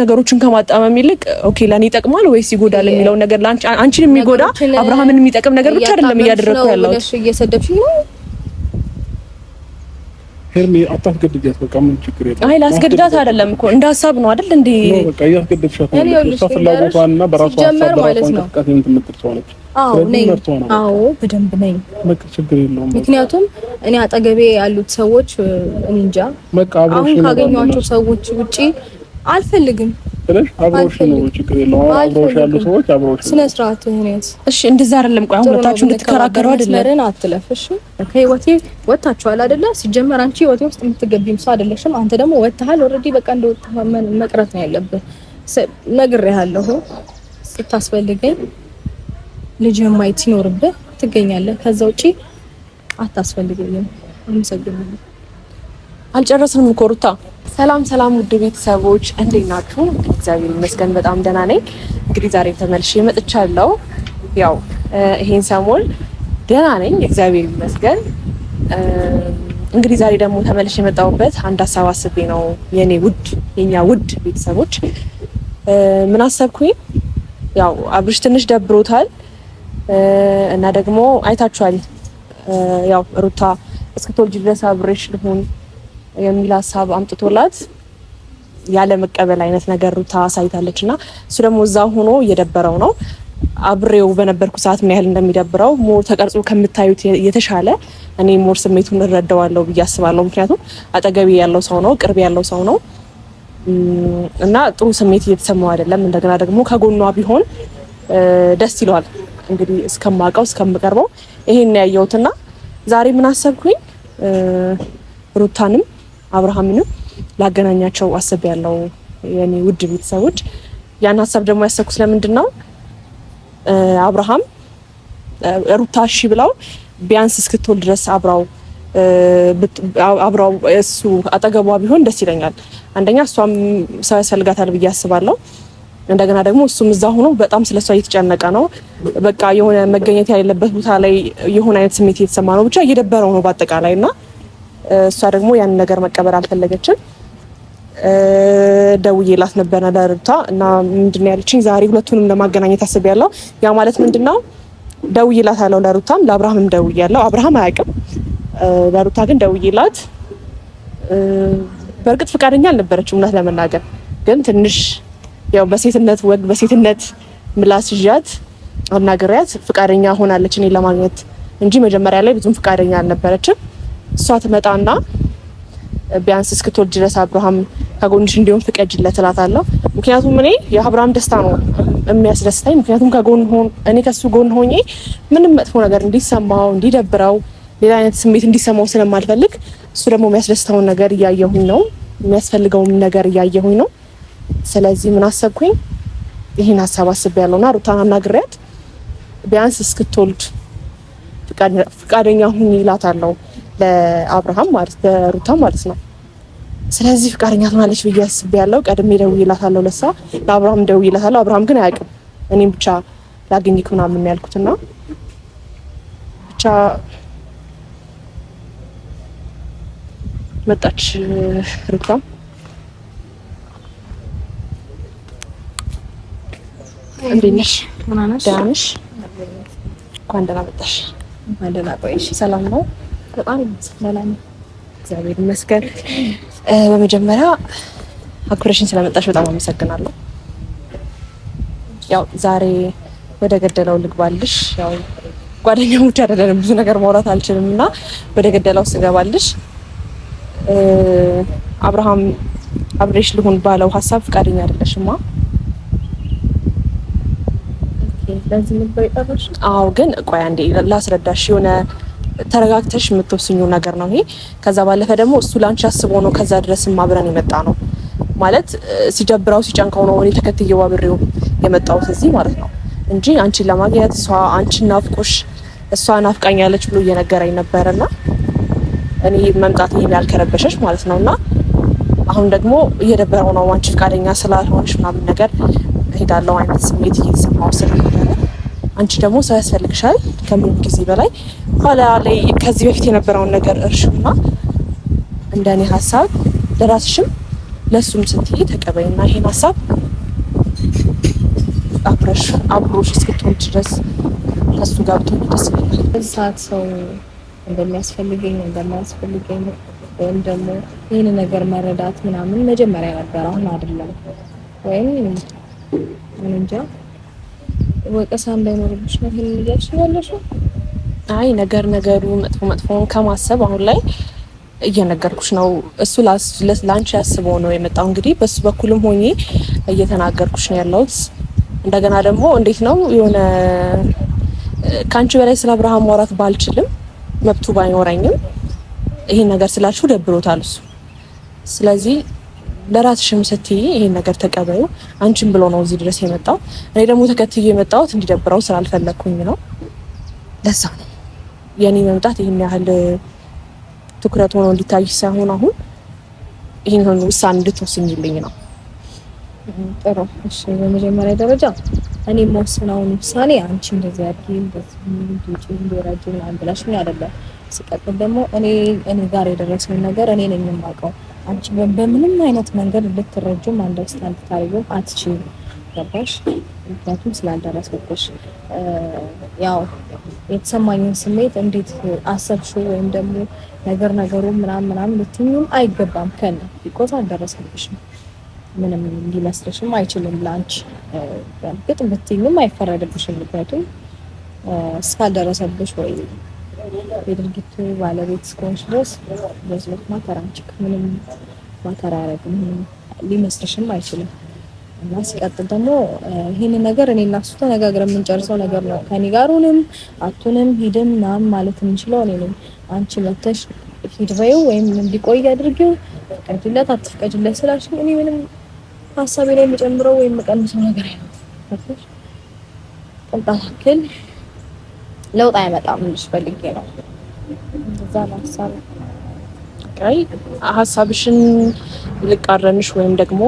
ነገሮችን ከማጣመም ይልቅ ኦኬ ለኔ ይጠቅማል ወይስ ይጎዳል የሚለው ነገር አንቺን የሚጎዳ አብርሃምን የሚጠቅም ነገር ብቻ አይደለም እያደረኩ ያለው እየሰደብሽኝ ነው ሄርሚ አታስገድጃት በቃ ምን ችግር የለም አይ ላስገድዳት አይደለም እኮ እንደ ሀሳብ ነው አይደል እንዴ ነው በቃ እያስገድድሻት ነው እሷ ፍላጎቷና በራሷ ሀሳብ በራሷ እንቅስቃሴ የምትመጥር ሰው ነች አዎ በደንብ ነኝ በቃ ችግር የለውም ምክንያቱም እኔ አጠገቤ ያሉት ሰዎች እኔ እንጃ በቃ አብሮሽ አሁን ካገኘኋቸው ሰዎች ውጪ አልፈልግም ስለሽ አብሮሽ ነው ችግር የለውም አብሮሽ ያሉ ሰዎች አብሮሽ ስነ ስርዓት ሆነስ እሺ እንደዛ አይደለም ቆይ አሁን ወጣችሁ እንድትከራከሩ አይደለም አትለፍሽ ከህይወቴ ወጣችኋል አይደለ ሲጀመር አንቺ ህይወቴ ውስጥ የምትገቢም ሰው አይደለሽም አንተ ደግሞ ወጣሃል ኦሬዲ በቃ እንደወጣህ መቅረት ነው ያለብህ ነግሬሃለሁ ስታስፈልገኝ ልጅ ማየት ሲኖርብህ ትገኛለህ ከዛ ውጪ አታስፈልገኝም አመሰግናለሁ አልጨረስንም እኮ ሩታ ሰላም ውድ ቤተሰቦች እንዴት ናችሁ? እግዚአብሔር ይመስገን በጣም ደህና ነኝ። እንግዲህ ዛሬ ተመልሼ መጥቻለሁ። ያው ይሄን ሰሞን ደህና ነኝ እግዚአብሔር ይመስገን። እንግዲህ ዛሬ ደግሞ ተመልሼ የመጣሁበት አንድ ሀሳብ አስቤ ነው የኛ ውድ ቤተሰቦች። ምን አሰብኩኝ? ያው አብርሽ ትንሽ ደብሮታል እና ደግሞ አይታችኋል ያው ሩታ እስክትወልጂ ድረስ አብሬሽ ልሁን የሚል ሀሳብ አምጥቶላት ያለ መቀበል አይነት ነገር ሩታ አሳይታለችና እሱ ደግሞ እዛ ሆኖ እየደበረው ነው። አብሬው በነበርኩ ሰዓት ምን ያህል እንደሚደብረው ሞር ተቀርጾ ከምታዩት የተሻለ እኔ ሞር ስሜቱን እረዳዋለሁ ብዬ አስባለሁ። ምክንያቱም አጠገቤ ያለው ሰው ነው፣ ቅርብ ያለው ሰው ነው እና ጥሩ ስሜት እየተሰማው አይደለም። እንደገና ደግሞ ከጎኗ ቢሆን ደስ ይለዋል። እንግዲህ እስከምቀርበው ይሄን ያየሁትና ዛሬ ምን አሰብኩኝ ሩታንም አብርሃምንም ላገናኛቸው አስቤያለሁ የኔ ውድ ቤተሰቦች። ያን ሀሳብ ደግሞ ያሰብኩት ለምንድን ነው አብርሃም ሩታ እሺ ብላው ቢያንስ እስክትወልድ ድረስ አብራው እሱ አጠገቧ ቢሆን ደስ ይለኛል። አንደኛ እሷም ሰው ያስፈልጋታል ብዬ አስባለሁ። እንደገና ደግሞ እሱም እዛ ሆኖ በጣም ስለሷ እየተጨነቀ ነው። በቃ የሆነ መገኘት ያለበት ቦታ ላይ የሆነ አይነት ስሜት እየተሰማ ነው። ብቻ እየደበረው ነው በአጠቃላይና እሷ ደግሞ ያን ነገር መቀበል አልፈለገችም። ደውዬላት ነበር ለሩታ እና ምንድነው ያለችኝ ዛሬ ሁለቱንም ለማገናኘት አስቤያለሁ። ያ ማለት ምንድነው ደውዬላታለሁ ለሩታም ለአብርሃምም ደውዬያለሁ። አብርሃም አያውቅም። ለሩታ ግን ደውዬላት በእርግጥ ፈቃደኛ አልነበረችም እውነት ለመናገር ግን ትንሽ ያው በሴትነት ምላስ ይዣት አናግሪያት ፈቃደኛ ሆናለች እኔ ለማግኘት እንጂ መጀመሪያ ላይ ብዙም ፈቃደኛ አልነበረችም። እሷ ትመጣና ቢያንስ እስክትወልድ ድረስ አብርሃም ከጎንሽ እንዲሆን ፍቀጅለት እላታለሁ። ምክንያቱም እኔ የአብርሃም ደስታ ነው የሚያስደስተኝ። ምክንያቱም እኔ ከሱ ጎን ሆኜ ምንም መጥፎ ነገር እንዲሰማው እንዲደብረው ሌላ አይነት ስሜት እንዲሰማው ስለማልፈልግ እሱ ደግሞ የሚያስደስተውን ነገር እያየሁኝ ነው፣ የሚያስፈልገውን ነገር እያየሁኝ ነው። ስለዚህ ምን አሰብኩኝ ይሄን ሀሳብ አስቤያለሁና ሩታን አናግሪያት ቢያንስ እስክትወልድ ፍቃደኛ ሁኚ እላታለሁ ለአብርሃም ማለት ለሩታ ማለት ነው። ስለዚህ ፍቃደኛ ትሆናለች ብዬ አስቤያለሁ። ቀድሜ ደውዬላታለሁ ለአብርሃም ደውዬላታለሁ። አብርሃም ግን አያውቅም እኔም ብቻ ላገኝክ ምናምን ያልኩትና ብቻ መጣች ሩታም እንዴት ነሽ? ደህና ነሽ? እንኳን ደህና መጣሽ። እንኳን ደህና ቆይሽ። ሰላም ነው? በጣም ሰላም ነው እግዚአብሔር ይመስገን። በመጀመሪያ አክብረሽኝ ስለመጣሽ በጣም አመሰግናለሁ። ያው ዛሬ ወደ ገደለው ልግባልሽ። ያው ጓደኛሞች አይደለንም ብዙ ነገር ማውራት አልችልም እና ወደ ገደለው ስገባልሽ አብርሃም አብሬሽ ልሁን ባለው ሀሳብ ፍቃደኛ አይደለሽማ። ለዚህ ነበር የጠራሽ? አዎ ግን ቆይ አንዴ ላስረዳሽ። የሆነ ተረጋግተሽ የምትወስኚው ነገር ነው ይሄ። ከዛ ባለፈ ደግሞ እሱ ላንቺ አስቦ ነው ከዛ ድረስም አብረን የመጣ ነው ማለት ሲጀብራው ሲጨንቀው ነው እኔ ተከትዬው አብሬው የመጣሁት እዚህ ማለት ነው እንጂ አንቺን ለማግኘት አንቺን ናፍቆሽ እሷ ናፍቃኛለች ብሎ እየነገረኝ ነበርና እኔ መምጣት ይሄን ያልከረበሸሽ ማለት ነውና አሁን ደግሞ እየደበረው ነው አንቺ ፍቃደኛ ስላልሆንሽ ምናምን ነገር ሄዳለው አይነት ስሜት እየተሰማው ስለነበረ አንቺ ደግሞ ሰው ያስፈልግሻል ከምንም ጊዜ በላይ ኋላ ላይ ከዚህ በፊት የነበረውን ነገር እርሽና እንደኔ ሀሳብ ለራስሽም ለሱም ስትይ ተቀበይና ይሄን ሀሳብ አብሮሽ እስክትሆን ድረስ ከሱ ጋር ብትሆን ደስ ይላል። በዚህ ሰዓት ሰው እንደሚያስፈልገኝ ወይም ደግሞ ይህን ነገር መረዳት ምናምን መጀመሪያ ነበር፣ አሁን አይደለም። ወይም ምን እንጃ ወቀሳ እንዳይኖርብሽ ነው ይሄን ልጅሽ ያለሽው። አይ ነገሩ መጥፎውን ከማሰብ አሁን ላይ እየነገርኩሽ ነው። እሱ ላንቺ ያስበው ነው የመጣው። እንግዲህ በሱ በኩልም ሆኜ እየተናገርኩሽ ነው ያለሁት። እንደገና ደግሞ እንዴት ነው የሆነ ካንቺ በላይ ስለ አብርሃም ማውራት ባልችልም መብቱ ባይኖረኝም ይሄን ነገር ስላልሽው ደብሮታል እሱ። ስለዚህ ለራስሽም ስትይ ይሄን ነገር ተቀበዩ። አንቺም ብሎ ነው እዚህ ድረስ የመጣው። እኔ ደግሞ ተከትዬ የመጣሁት እንዲደብረው ስላልፈለኩኝ ነው። ለዛ ነው የኔ መምጣት ይሄን ያህል ትኩረት ሆኖ እንዲታይ ሳይሆን አሁን ይሄን ውሳኔ እንድትወስኝልኝ ነው። ጥሩ እሺ። በመጀመሪያ ደረጃ እኔ የምወስነውን ውሳኔ አንቺ እንደዚህ አድርጊ እንደዚህ እንደራጅ ምናምን ብላሽኝ አይደለም። ሲቀጥል ደግሞ እኔ ጋር የደረሰውን ነገር እኔ ነኝ የማውቀው። አንቺ በምንም አይነት መንገድ ልትረጁም አንደርስታንድ ታሪጉም አትችይም። ገባሽ? ምክንያቱም ስላልደረሰብሽ ያው የተሰማኝን ስሜት እንዴት አሰብሽው ወይም ደግሞ ነገሩ ምናምን ልትኙም አይገባም ከነ ቢኮዝ አልደረሰብሽም። ምንም ሊመስልሽም አይችልም ላንቺ በእርግጥ ብትይኝም አይፈረድብሽም። ምክንያቱም እስካልደረሰብሽ ወይ የድርጊቱ ባለቤት እስከሆንሽ ድረስ በዝሎት ማተራንች ምንም ማተራረግም ሊመስልሽም አይችልም። እና ሲቀጥል ደግሞ ይሄንን ነገር እኔ እና እሱ ተነጋግረን የምንጨርሰው ነገር ነው። ከኔ ጋሩንም አቱንም ሂድም ምናምን ማለት የምንችለው እኔ ነኝ። አንቺ መተሽ ሂድ በይው ወይም እንዲቆይ አድርጊው ፍቀጂለት አትፍቀጂለት ስላልሽኝ እኔ ምንም ሀሳቤ ላይ የምጨምረው ወይም የምቀንሰው ነገር አይኖርም። ቅንጣት ያክል ለውጥ አይመጣም ልሽ ፈልጌ ነው። እንደዛ ነው ሀሳብ። አይ ሀሳብሽን ልቃረንሽ ወይም ደግሞ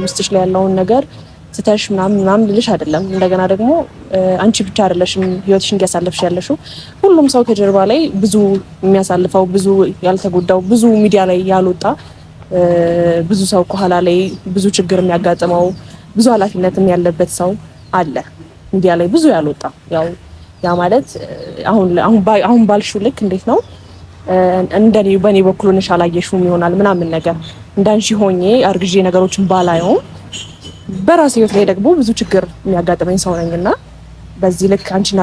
ውስጥሽ ላይ ያለውን ነገር ስተሽ ምናምን ልልሽ አይደለም። እንደገና ደግሞ አንቺ ብቻ አይደለሽም ህይወትሽን እያሳለፍሽ ያለሽው። ሁሉም ሰው ከጀርባ ላይ ብዙ የሚያሳልፈው ብዙ ያልተጎዳው ብዙ ሚዲያ ላይ ያልወጣ ብዙ ሰው ከኋላ ላይ ብዙ ችግር የሚያጋጥመው ብዙ ኃላፊነትም ያለበት ሰው አለ ሚዲያ ላይ ብዙ ያልወጣ። ያው ያ ማለት አሁን ባልሽው ልክ እንዴት ነው እንደኔ በኔ በኩል ሆነሽ አላየሽውም ይሆናል ምናምን ነገር እንዳንቺ ሆኜ አርግዤ ነገሮችን ባላየው በራሴ ህይወት ላይ ደግሞ ብዙ ችግር የሚያጋጥመኝ ሰው ነኝና በዚህ ልክ አንቺና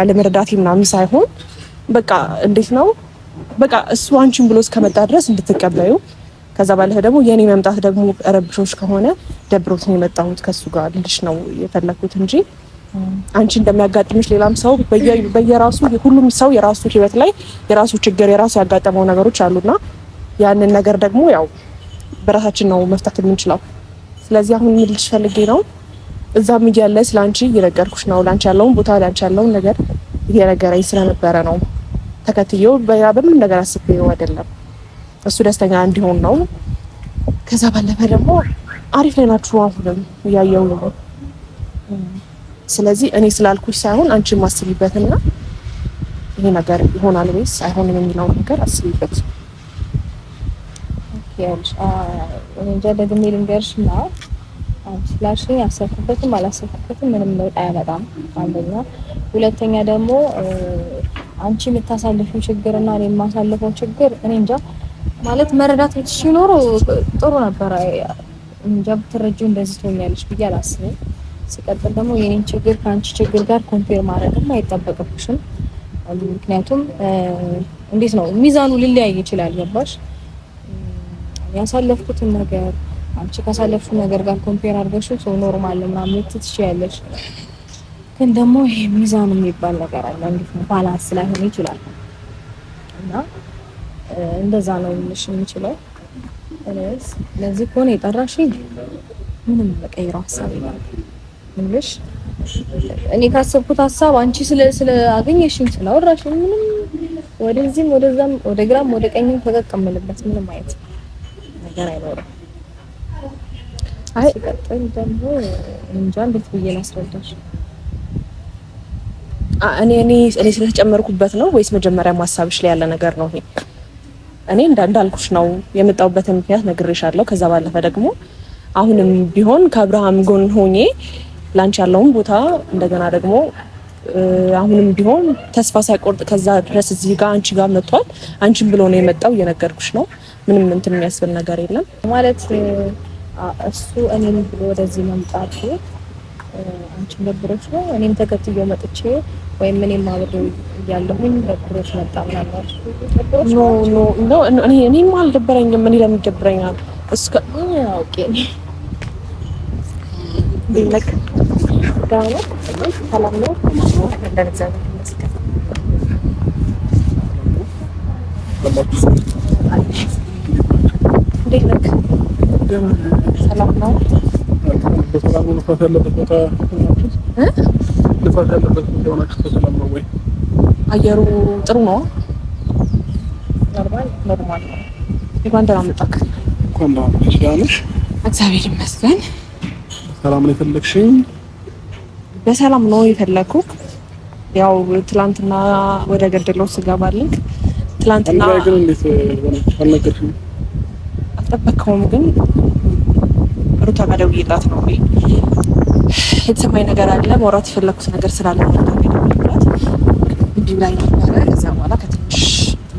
አለመረዳቴ ምናምን ሳይሆን በቃ እንዴት ነው በቃ እሱ አንቺን ብሎ እስከመጣ ድረስ እንድትቀበዩ። ከዛ ባለፈ ደግሞ የኔ መምጣት ደግሞ ረብሾች ከሆነ ደብሮት ነው የመጣሁት ከሱ ጋር ልልሽ ነው የፈለኩት እንጂ አንቺ እንደሚያጋጥምሽ ሌላም ሰው በየራሱ ሁሉም ሰው የራሱ ህይወት ላይ የራሱ ችግር የራሱ ያጋጠመው ነገሮች አሉና ያንን ነገር ደግሞ ያው በራሳችን ነው መፍታት የምንችለው። ስለዚህ አሁን ምን ልልሽ ፈልጌ ነው እዛም እያለ ስላንቺ እየነገርኩሽ ነው። ላንቺ ያለውን ቦታ ላንቺ ያለውን ነገር እየነገረኝ ስለነበረ ነው ተከትዬው በምን ነገር አስቤው አይደለም። እሱ ደስተኛ እንዲሆን ነው። ከዛ ባለፈ ደግሞ አሪፍ ላይ ናችሁ አሁንም እያየው ነው። ስለዚህ እኔ ስላልኩሽ ሳይሆን አንቺ ማስቢበትና ይሄ ነገር ይሆናል ወይስ አይሆንም የሚለው ነገር አስቢበት። ያልሽ እንጃ ደግሜ ልንገርሽና ስላልሽኝ አሰብኩበትም አላሰብኩበትም ምንም ለውጥ አያመጣም። አንደኛ፣ ሁለተኛ ደግሞ አንቺ የምታሳልፊው ችግርና እኔ የማሳልፈው ችግር እኔ እንጃ ማለት መረዳት ብትችይ ኖሮ ጥሩ ነበር። እንጃ ብትረጂው እንደዚህ ትሆኛለሽ ብዬ አላስብም። ሲቀጥል ደግሞ የኔን ችግር ከአንቺ ችግር ጋር ኮምፔር ማድረግም አይጠበቅብሽም። ምክንያቱም እንዴት ነው ሚዛኑ ሊለያይ ይችላል። ገባሽ? ያሳለፍኩትን ነገር አንቺ ካሳለፍሽው ነገር ጋር ኮምፔር አድርገሽው ሰው ኖርማል ምናምን ትችያለሽ። ግን ደግሞ ይሄ ሚዛኑ የሚባል ነገር አለ። እንዴት ነው ባላንስ ላይሆን ይችላል እና እንደዛ ነው ልልሽ የምችለው። ለዚህ ከሆነ የጠራሽኝ ምንም መቀየር ሀሳብ የለም። ምንሽ እኔ ካሰብኩት ሀሳብ አንቺ ስለ አገኘሽኝ ስላወራሽኝ ምንም ወደዚህም ወደዛም ወደ ግራም ወደ ቀኝም ተቀቀምልበት ምንም አይነት ነገር አይኖርም። አይ ቀጥል ደግሞ እንጃ እንዴት ብዬ ላስረዳሽ? እኔ ስለተጨመርኩበት ነው ወይስ መጀመሪያ ሀሳብሽ ላይ ያለ ነገር ነው ይሄ? እኔ እንዳልኩሽ ነው የመጣሁበትን ምክንያት ነግሬሻለሁ። ከዛ ባለፈ ደግሞ አሁንም ቢሆን ከአብርሃም ጎን ሆኜ ላንቺ ያለውን ቦታ እንደገና ደግሞ አሁንም ቢሆን ተስፋ ሳይቆርጥ ከዛ ድረስ እዚህ ጋር አንቺ ጋር መጥቷል። አንቺን ብሎ ነው የመጣው፣ እየነገርኩሽ ነው። ምንም እንትን የሚያስብል ነገር የለም ማለት እሱ እኔም ብሎ ወደዚህ መምጣቱ አንቺን ደብሮሽ ነው እኔም ተከትዬው መጥቼ ወይም እኔም አብሬው እያለሁኝ ደብሮሽ መጣ ምናምን ነው? እኔም አልደበረኝም። እኔ ለምን ይደብረኛል? እስከ ኦኬ ቢለክ ዳው ሰላም ነው እንደዛ መስከረ እንዴት ነህ? ሰላም ነው። በሰላም ነው። ልፋት ያለበት ቦታ ልፋት ያለበት ቦታ ሆናችሁ ሰላም ነው ወይ? አየሩ ጥሩ ነው። ኖርማል ነው። እንኳን ደህና መጣክ። እንኳን ደህና ነሽ። እግዚአብሔር ይመስገን። ሰላም ነው የፈለግሽኝ? በሰላም ነው የፈለኩክ። ያው ትላንትና ወደ ገደለው ስገባልኝ ትላንትና ግን እንዴት አልነገርሽም? አልጠበቅከውም? ግን ሩታ ጋር ደውዬላት ነው የተሰማኝ ነገር አለ፣ ማውራት የፈለኩት ነገር ስላለ ነው ደውዬላት እንዲህ ላይ ነበረ። ከዛ በኋላ ከትንሽ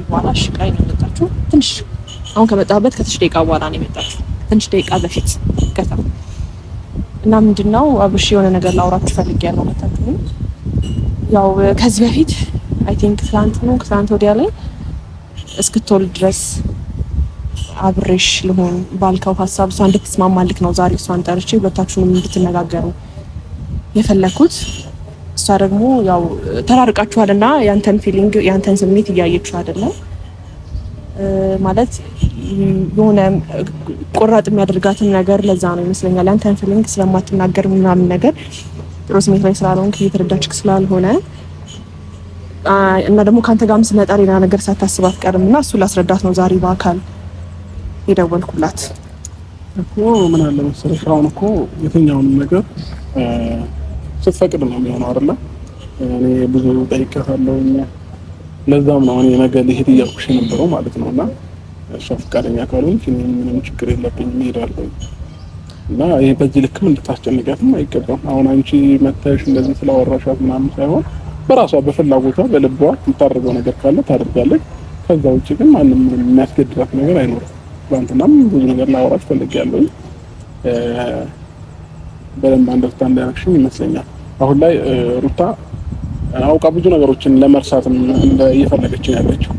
በኋላ እሺ ላይ ነው የመጣችው። ትንሽ አሁን ከመጣበት ከትንሽ ደቂቃ በኋላ ነው የመጣችው። ትንሽ ደቂቃ በፊት ከተማ እና ምንድነው አብሽ የሆነ ነገር ላውራችሁ ፈልጌያለሁ። መጣችሁ ያው ከዚህ በፊት አይ ቲንክ ትናንት ወዲያ ላይ እስክትወልድ ድረስ አብሬሽ ልሆን ባልከው ሀሳብ እሷ እንድትስማማልክ ነው ዛሬ እሷን ጠርቼ ሁለታችሁንም እንድትነጋገሩ የፈለኩት። እሷ ደግሞ ያው ተራርቃችኋልና ያንተን ፊሊንግ ያንተን ስሜት እያየችው አይደለም ማለት የሆነ ቆራጥ የሚያደርጋትም ነገር ለዛ ነው ይመስለኛል። ያንተን ፊሊንግ ስለማትናገር ምናምን ነገር ጥሩ ስሜት ላይ ስላልሆንክ እየተረዳችክ ስላልሆነ እና ደግሞ ካንተ ጋርም ስመጣ ሌላ ነገር ሳታስባት ቀርምና እሱ ላስረዳት ነው ዛሬ በአካል የደወልኩላት እኮ። ምን አለ መሰለሽ አሁን እኮ የትኛውንም ነገር ስትፈቅድ ነው የሚሆነው አይደለ? እኔ ብዙ ጠይቄያታለሁ። ለዛም ነው እኔ ነገ ልሄድ እያልኩሽ የነበረው ማለት ነውና እሷ ፈቃደኛ ካልሆነች ምንም ችግር የለብኝም እሄዳለሁ። እና ይሄ በዚህ ልክም እንድታስጨንቂያትም አይገባም። አሁን አንቺ መተሽ እንደዚህ ስላወራሻት ምናምን ሳይሆን በራሷ በፍላጎቷ በልቧ የምታደርገው ነገር ካለ ታደርጋለች። ከዛ ውጭ ግን ማንም የሚያስገድዳት ነገር አይኖርም። ትናንትናም ብዙ ነገር ላወራሽ ፈልጌያለሁ። በደንብ አንደርስታንድ ያደረግሽኝ ይመስለኛል። አሁን ላይ ሩታ አውቃ ብዙ ነገሮችን ለመርሳት እየፈለገች ያለችው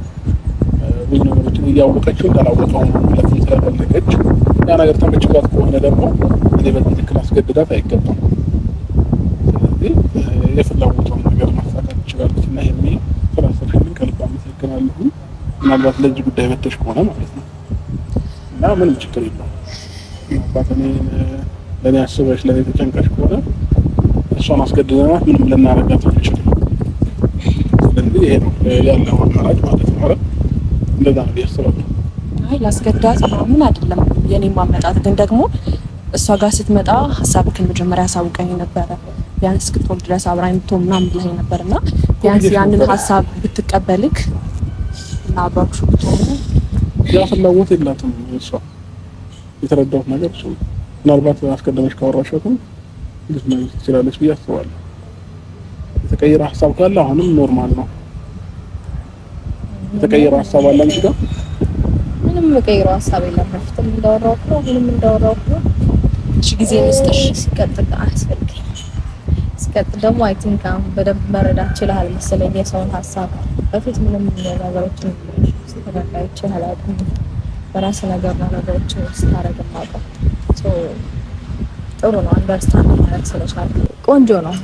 ብዙ ነገሮችን እያወቀችው እንዳላወቀው ማለት ስለፈለገች ያ ነገር ተመችቷት ከሆነ ደግሞ እኔ በዚህ ልክ ላስገድዳት አይገባም። ስለዚህ የፍላጎቷን ነገር ማሳካት ትችላለች እና ይሄኔ ስላሰብሽልኝ ከልብ አመሰግናለሁ። ምናልባት ለዚህ ጉዳይ መተሽ ከሆነ ማለት ነው እና ምንም ችግር የለውም። ምናልባት ለእኔ አስበሽ ለእኔ ተጨንቀሽ ከሆነ እሷን አስገድደናት ምንም ልናረጋት አንችልም። ስለዚህ ይሄ ነው ያለው አማራጭ ማለት ነው አይደል? እንደዛ ነው ያስባለሁ። አይ ላስገድዳት ምን አይደለም የኔ ማመጣት ግን ደግሞ እሷ ጋር ስትመጣ ሀሳብክን መጀመሪያ ያሳውቀኝ ነበረ። ቢያንስ እስክትወልድ ድረስ አብራኝ ብትሆን ምናምን ብለኸኝ ነበርና ቢያንስ ያንን ሀሳብ ብትቀበልክ እና አብራችሁ ብትሆኑ ያ ፍላጎት የላትም እሷ። የተረዳሁት ነገር እሱ ምናልባት አስቀድመሽ ካወራሻትም ልትነግሪኝ ትችላለች ብዬ አስባለሁ። የተቀየረ ሀሳብ ካለ አሁንም ኖርማል ነው። የተቀየረ ሀሳብ አለ አንቺ ጋር? ምንም የቀየረ ሀሳብ የለም። በፊትም እንዳወራሁት ነው፣ ምንም እንዳወራሁት ነው። እሺ ጊዜ መስጠሽ ሲቀጥል አያስፈልግም። ሲቀጥል ደግሞ አይ ቲንክ አሁን በደንብ መረዳት ችለሃል መሰለኝ የሰውን ሀሳብ። በፊት ምንም ነገሮችን ስተረዳ ይችላል አላውቅም። በራስ ነገር ነው ነገሮችን ስታረግ ማውቀው። ጥሩ ነው አንደርስታንድ ማለት ስለቻልኩ ቆንጆ ነው።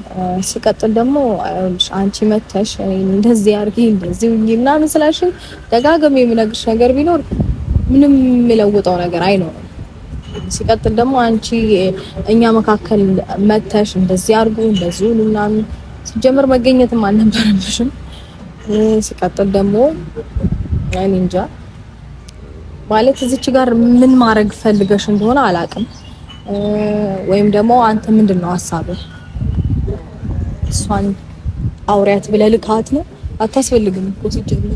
ሲቀጥል ደግሞ አንቺ መተሽ እንደዚህ አድርጊ እንደዚህ ምናምን ስላልሽኝ ደጋግሜ የምነግርሽ ነገር ቢኖር ምንም የሚለውጠው ነገር አይኖርም። ሲቀጥል ደግሞ አንቺ እኛ መካከል መተሽ እንደዚህ አድርጉ እንደዚህ ምናምን ሲጀምር መገኘትም አልነበረብሽም። ሲቀጥል ደግሞ እኔ እንጃ ማለት እዚች ጋር ምን ማድረግ ፈልገሽ እንደሆነ አላውቅም። ወይም ደግሞ አንተ ምንድነው ሐሳብህ? እሷን አውሪያት ብለህ ልካት ነው? አታስፈልግም እኮ ሲጀምር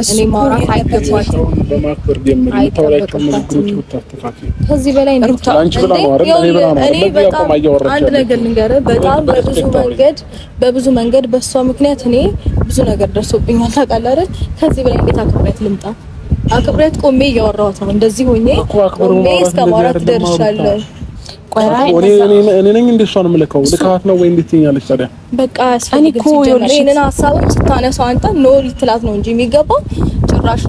እኔ ማውራት አይገባትም። በማክበር ጀምር የምታወራቸው ነገሮች ብታስተካክል ከዚህ በላይ ሩታ አንቺ ብላ ነው አይደል? እኔ ብላ ነው አይደል? አንድ ነገር ልንገርህ፣ በጣም በብዙ መንገድ በሷ ምክንያት እኔ ብዙ ነገር ደርሶብኛል ታውቃለህ አይደል? ከዚህ በላይ እንዴት አክብሬያት ልምጣ? አክብሬያት ቆሜ እያወራሁት ነው እንደዚህ ሆኜ ቆሜ እስከ ማውራት ደርሻለሁ። እኔ ነኝ እንደሷን የምልከው ልካት ነው ወይ እንዴት ትኛለች ታዲያ? በቃ እኔ እኮ ይሄንን ሀሳቡን ስታነሳው አንተ ኖ ልትላት ነው እንጂ የሚገባው ጭራሽ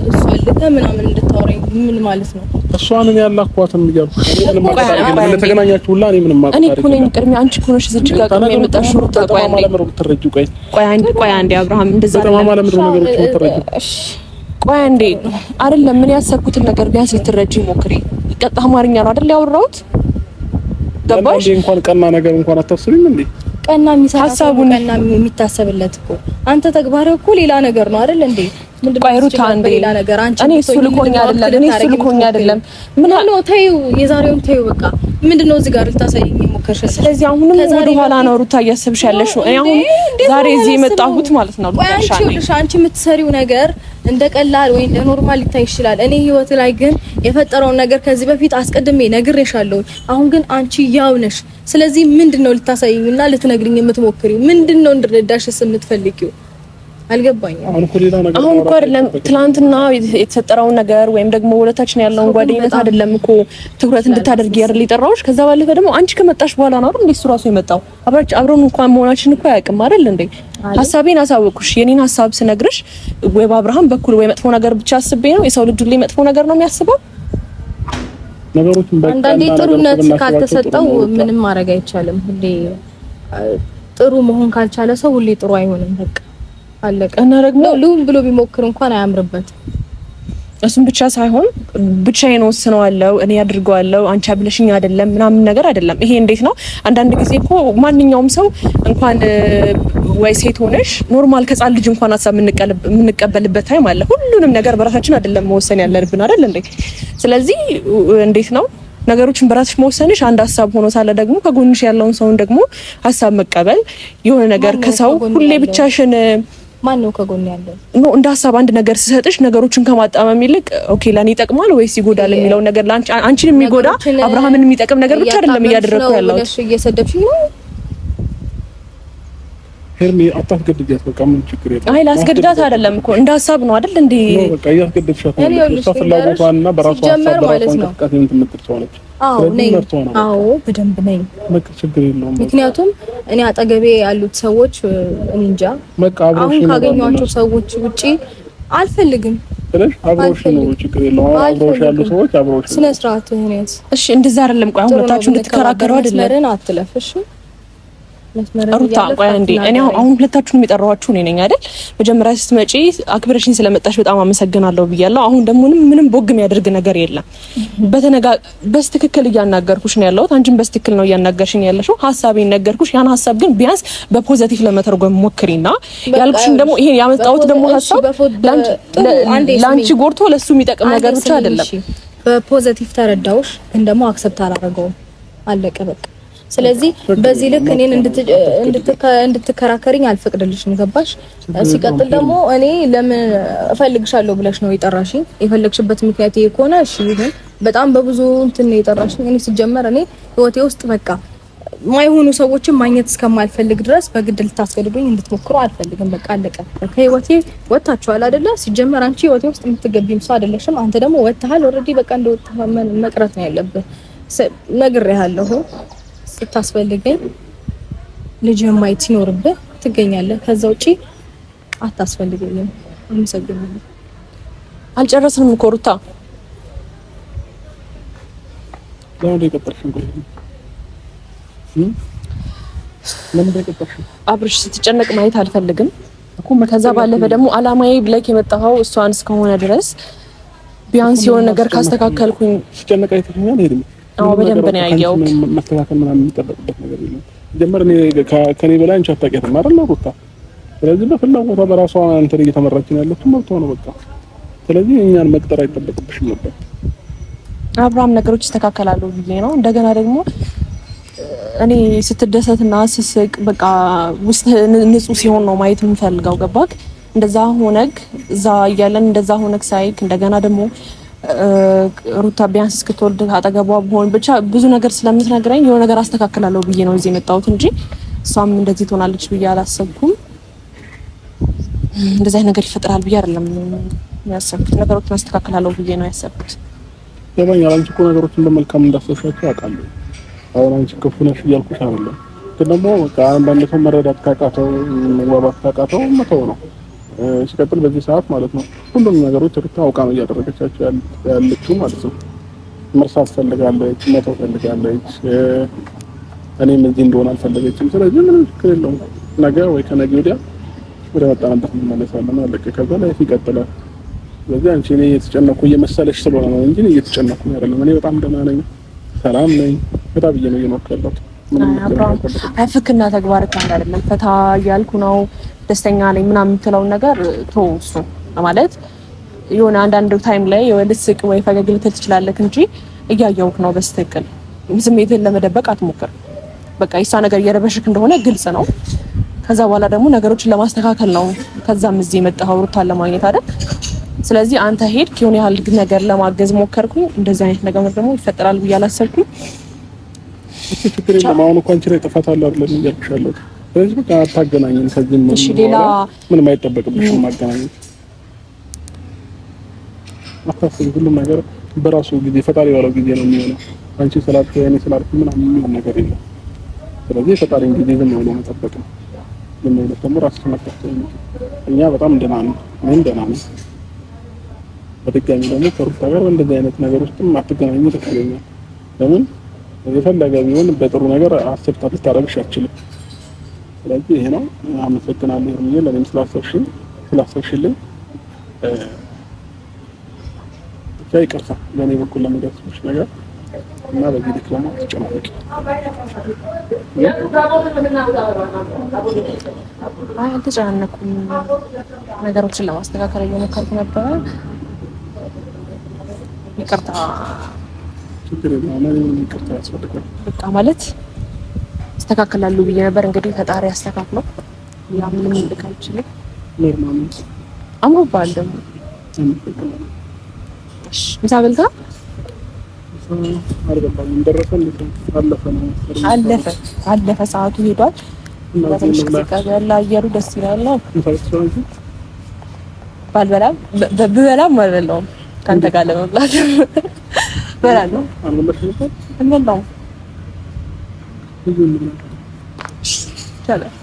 እሷ ልከ ምናምን እንድታወራኝ ምን ማለት ነው? እሷን እኔ ያላኳትም ይያልኩ እኔ ለተገናኛችሁ ሁላ እኔ ምንም እኔ እኮ ነኝ ቅድሚያ አንቺ እኮ ነሽ እዚህ ጋር ቅድሚያ የመጣሽው ተቋይ አንዴ አብርሃም እንደዛ ቆይ አንዴ አይደለም ምን ያሰብኩትን ነገር ቢያንስ ልትረጂ ሞክሪ። ቀጣ አማርኛ ነው አይደል ያወራሁት? ገባሽ? እንኳን ቀና ነገር እንኳን አታስቢም እንዴ? ቀና ሀሳቡን ቀና የሚታሰብለት እኮ አንተ ተግባርህ እኮ ሌላ ነገር ነው አይደል እንዴ? ምንድነው ሌላ ነገር? አንቺ እኔ እሱ ልኮኛ አይደለም ምን ነው ተይው፣ የዛሬውን ተይው በቃ። ምንድነው እዚህ ጋር ልታሳይኝ ሞከርሽ? ስለዚህ አሁንም ወደ ኋላ ነው ሩታ እያሰብሽ ያለሽው። እኔ አሁን ዛሬ እዚህ የመጣሁት ማለት ነው አንቺ የምትሰሪው ነገር እንደ ቀላል ወይ እንደ ኖርማል ሊታይ ይችላል። እኔ ህይወት ላይ ግን የፈጠረውን ነገር ከዚህ በፊት አስቀድሜ ነግሬሻለሁ። አሁን ግን አንቺ ያው ነሽ። ስለዚህ ምንድነው ልታሳይኝና ልትነግሪኝ የምትሞክሪው? ምንድነው እንድረዳሽስ የምትፈልጊው? አልገባኝም። አሁን እኮ አይደለም ትናንትና የተፈጠረውን ነገር ወይም ደግሞ ወለታችን ያለውን ጓደኝነት አይደለም እኮ ትኩረት እንድታደርጊ ያርል ይጠራውሽ። ከዛ ባለፈ ደግሞ አንቺ ከመጣሽ በኋላ ነው አይደል እሱ ራሱ የመጣው። አብረን እንኳን መሆናችን እኮ አያውቅም አይደል እንዴ? ሀሳቤን አሳወቅኩሽ። የኔን ሀሳብ ስነግርሽ ወይ በአብርሃም በኩል ወይ መጥፎ ነገር ብቻ አስቤ ነው። የሰው ልጅ ሁሌ መጥፎ ነገር ነው የሚያስበው። አንዳንዴ ጥሩነት ካልተሰጠው ምንም ማድረግ አይቻልም። ሁሌ ጥሩ መሆን ካልቻለ ሰው ሁሌ ጥሩ አይሆንም። በቃ አለቀ። እና ደግሞ ልሁን ብሎ ቢሞክር እንኳን አያምርበት። እሱም ብቻ ሳይሆን ብቻዬን ወስነዋለሁ እኔ አድርገዋለሁ አንቺ አብለሽኝ አይደለም ምናምን ነገር አይደለም። ይሄ እንዴት ነው? አንዳንድ ጊዜ እኮ ማንኛውም ሰው እንኳን ወይ ሴት ሆነሽ ኖርማል ከጻል ልጅ እንኳን ሀሳብ የምንቀበልበት ታይም አለ። ሁሉንም ነገር በራሳችን አይደለም መወሰን ያለብን አይደል እንዴ? ስለዚህ እንዴት ነው ነገሮችን በራስሽ መወሰንሽ አንድ ሀሳብ ሆኖ ሳለ ደግሞ ከጎንሽ ያለውን ሰውን ደግሞ ሀሳብ መቀበል የሆነ ነገር ከሰው ሁሌ ብቻሽን ማን ነው ከጎን ያለው ነው እንደ ሀሳብ አንድ ነገር ሲሰጥሽ ነገሮችን ከማጣመም ይልቅ ኦኬ ለኔ ይጠቅማል ወይስ ይጎዳል የሚለው ነገር አንቺን የሚጎዳ አብርሃምን የሚጠቅም ነገር ብቻ አይደለም እያደረኩ ያለው። እሺ እየሰደብሽኝ ነው ሄርሚ አታስገድጃት። በቃ ምን ችግር የለም። አይ ላስገድዳት አይደለም እኮ እንደ ሀሳብ ነው አይደል እንዴ? ነው በቃ እያስገድድሻት ነው። እሷ ፍላጎቷና በራሷ ሀሳብ በራሷ እንቅስቃሴ የምትመጥር ነች። አዎ በደንብ ነኝ። በቃ ችግር የለውም። ምክንያቱም እኔ አጠገቤ ያሉት ሰዎች እንጃ በቃ አሁን ካገኘኋቸው ሰዎች ውጪ አልፈልግም። ስለሽ አብሮሽ ነው ችግር የለውም። አብሮሽ ያሉ ሰዎች አብሮሽ ስነ ስርዓት ሆነስ እሺ እንደዛ አይደለም። ቆይ አሁን ሁለታችሁ እንድትከራከሩ አይደለም መስመርን አትለፍሽ ሩታ ቆይ እንዴ እኔ አሁን ሁለታችሁንም የጠራኋችሁ እኔ ነኝ አይደል? መጀመሪያ ስትመጪ አክብረሽኝ ስለመጣሽ በጣም አመሰግናለሁ ብያለሁ። አሁን ደግሞ ምንም ቦግ የሚያደርግ ነገር የለም። በስትክክል እያናገርኩሽ ነው ያለሁት። አንቺም በስትክክል ነው እያናገርሽኝ ያለሽው። ሀሳቤን ነገርኩሽ። ያን ሀሳብ ግን ቢያንስ በፖዚቲቭ ለመተርጎም ሞክሪና ያልኩሽን ደግሞ ይሄን ያመጣሁት ደግሞ ሀሳብ ላንቺ ጎርቶ ለሱ የሚጠቅም ነገር ብቻ አይደለም። በፖዚቲቭ ተረዳውሽ፣ ግን ደግሞ አክሰፕት አላደረገውም። አለቀ በቃ። ስለዚህ በዚህ ልክ እኔን እንድትከራከሪኝ አልፈቅድልሽም። ገባሽ? ሲቀጥል ደግሞ እኔ ለምን እፈልግሻለሁ ብለሽ ነው የጠራሽኝ? የፈለግሽበት ምክንያት ይሄ ከሆነ እሺ ይሁን። በጣም በብዙ እንትን ነው የጠራሽኝ። እኔ ሲጀመር እኔ ህይወቴ ውስጥ በቃ ማይሆኑ ሰዎችን ማግኘት እስከማልፈልግ ድረስ በግድ ልታስገድዱኝ እንድትሞክሩ አልፈልግም። በቃ አለቀ። ከህይወቴ ወጣችኋል አይደለ? ሲጀመር አንቺ ህይወቴ ውስጥ የምትገቢም ሰው አይደለሽም። አንተ ደግሞ ወጣሃል። ኦልሬዲ በቃ እንደወጣህ መቅረት ነው ያለብህ። ነግሬሃለሁ። ስታስፈልገኝ ልጅ ማየት ሲኖርብህ ትገኛለህ። ከዛ ውጪ አታስፈልገኝም። አመሰግናለሁ። አልጨረስንም እኮ ሩታ። አብርሽ ስትጨነቅ ማየት አልፈልግም። ከዛ ባለፈ ደግሞ አላማዬ ብለክ የመጣኸው እሷን እስከሆነ ድረስ ቢያንስ የሆነ ነገር ካስተካከልኩኝ ስትጨነቅ አይተኛል ሄድም አዎ በደንብ ነው ያየው። ማስተካከል ምናምን የሚጠበቅበት ነገር የለም። ጀመር እኔ ከኔ በላይ አንቺ አታውቂያትም አይደል ሩታ? ስለዚህ በፍላጎቷ በራሷ እንትን እየተመራች ነው ያለችው፣ መብቷ ነው በቃ። ስለዚህ እኛን መቅጠር አይጠበቅብሽም ነበር። አብርሃም ነገሮች ይስተካከላሉ ብዬ ነው። እንደገና ደግሞ እኔ ስትደሰትና ስስቅ በቃ ውስጥ ንጹህ ሲሆን ነው ማየት የምፈልገው። ገባክ? እንደዛ ሆነክ እዛ እያለን እንደዛ ሆነክ ሳይክ እንደገና ደግሞ ሩታ ቢያንስ እስክትወልድ አጠገቧ ብሆን ብቻ ብዙ ነገር ስለምትነግረኝ የሆነ ነገር አስተካክላለሁ ብዬ ነው እዚህ የመጣሁት እንጂ እሷም እንደዚህ ትሆናለች ብዬ አላሰብኩም። እንደዚህ አይነት ነገር ይፈጠራል ብዬ አይደለም ያሰብኩት። ነገሮችን አስተካክላለሁ ብዬ ነው ያሰብኩት። ይገባኛል። አንቺ እኮ ነገሮችን በመልካም እንዳሰብሻቸው አውቃለሁ። አሁን አንቺ ክፉ ነሽ እያልኩሽ አይደለም፣ ግን ደግሞ በቃ አንዳንድ ሰው መረዳት ካቃተው መግባባት ካቃተው መተው ነው። ሲቀጥል በዚህ ሰዓት ማለት ነው ሁሉም ነገሮች ሩታ አውቃ ነው እያደረገቻቸው ያለችው ማለት ነው። መርሳት ፈልጋለች፣ መተው ፈልጋለች። እኔም እዚህ እንደሆነ አልፈለገችም። ስለዚህ ምንም ችግር የለውም። ነገ ወይ ከነገ ወዲያ ወደ መጣንበት እንመለሳለን። አለቀ። ከዛ ላይ ይቀጥላል። ስለዚህ አንቺ እኔ እየተጨነኩ እየመሰለሽ ስለሆነ ነው እንጂ እየተጨነኩ አይደለም። እኔ በጣም ደህና ነኝ፣ ሰላም ነኝ። ፈታ ብዬ ነው እየኖርኩ ያለሁት። ፍክና ተግባር ካንተ አይደለም። ፈታ እያልኩ ነው፣ ደስተኛ ነኝ ምናምን የምትለውን ነገር ተው። እሱ ማለት የሆነ አንዳንድ ታይም ላይ ልትስቅ ወይ ፈገግ ልትል ትችላለህ እንጂ እያየሁህ ነው በስትክክል። ስሜትን ለመደበቅ አትሞክር። በቃ የሷ ነገር እየረበሽክ እንደሆነ ግልጽ ነው። ከዛ በኋላ ደግሞ ነገሮችን ለማስተካከል ነው ከዛም እዚህ የመጣኸው ሩታን ለማግኘት አይደል? ስለዚህ አንተ ሄድክ፣ የሆነ ያህል ነገር ለማገዝ ሞከርኩኝ። እንደዚህ አይነት ነገር ደግሞ ይፈጠራል ብዬ አላሰብኩም። ችግር የለም። አሁን እኮ አንቺ ላይ ጥፋት አለ አይደል እያልኩሻለሁ። ስለዚህ በቃ አታገናኝም። ከዚህ ምንም አይጠበቅብሽም ማገናኘት። አታስቢ፣ ሁሉም ነገር በራሱ ጊዜ ፈጣሪ ባለው ጊዜ ነው የሚሆነው። አንቺ ስላልኩ እኔ ስላልኩ ምንም የሚሆን ነገር የለም። ስለዚህ ፈጣሪን ጊዜ ዝም ብሎ መጠበቅ ነው። ዝም ብሎ ደግሞ ራስሽን መጠበቅ ነው። እኛ በጣም ደህና ነን፣ እኔም ደህና ነኝ። በድጋሚ ደግሞ ከሩታ ጋር እንደዚህ አይነት ነገር ውስጥም አትገናኙ ተከለኛል። ለምን የፈለገ ቢሆን በጥሩ ነገር አክሰፕት ልታረግሽ አትችልም። ስለዚህ ይሄ ነው። አመሰግናለሁ ሩዬ ለኔም ስላሰብሽልኝ ብቻ ይቅርታ በእኔ በኩል ለመገጽሽ ነገር እና በዚህ ልክ ደግሞ ተጨናነቂ። አይ አልተጨናነኩም። ነገሮችን ለማስተካከል እየሞከርኩ ነበረ። ይቅርታ ችግር የለውም። ይቅርታ ያስፈልጋል። በቃ ማለት አስተካክላለሁ ብዬ ነበር። እንግዲህ ፈጣሪ ያስተካክለው። ያ ምንም ልክ አልችልም። ኖርማል ነው። አምሮባል ደግሞ እሺ። ምሳ በልታ አልገባኝም። ደረሰ አለፈ ሰዓቱ ሄዷል። ትንሽ ቅዝቃዜ ያለ አየሩ ደስ ይላል ነው። ባልበላም ብበላም አልበላውም ካንተ ጋር ለመብላት በላለሁ። እንበላው ይቻላል።